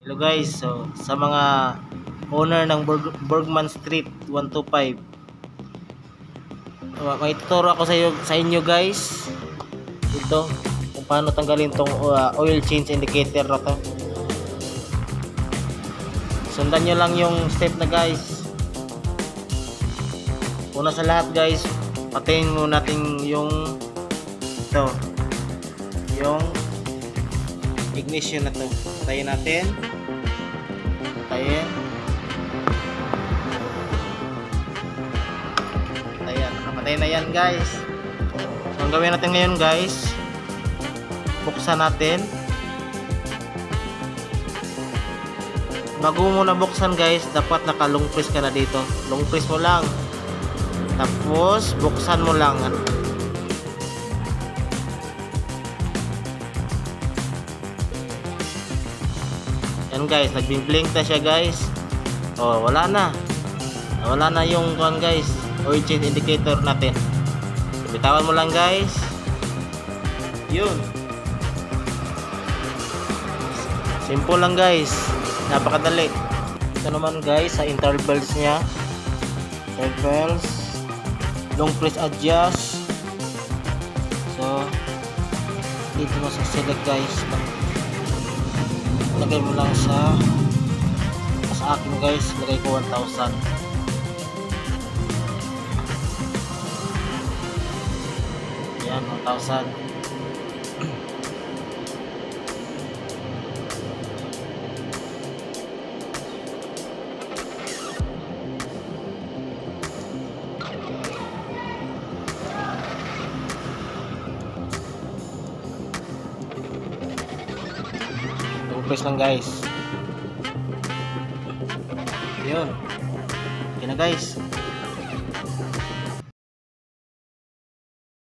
Hello guys, so sa mga owner ng Bergman Street 125, may tuturo ako sa inyo guys ito kung paano tanggalin tong oil change indicator na to. Sundan nyo lang yung step na guys. Una sa lahat guys, patayin muna natin yung ito, yung ignition na to. Patayin natin. Patayin. Nakapatay na yan guys. So ang gawin natin ngayon guys, buksan natin. Bago mo na buksan guys, dapat naka long press ka na dito. Long press mo lang. Tapos buksan mo lang. Yan guys, nagbi-blink na siya guys. Oh, wala na. Wala na yung kon guys, oil change indicator natin. Bitawan mo lang guys. Yun. Simple lang guys. Napakadali. Ito naman guys sa intervals niya. Intervals. Long press adjust. So dito mo sa select guys. Lagay mo lang sa akin guys, lagay ko 1,000. Yan, 1,000. Press lang guys. Yun. Okay na guys.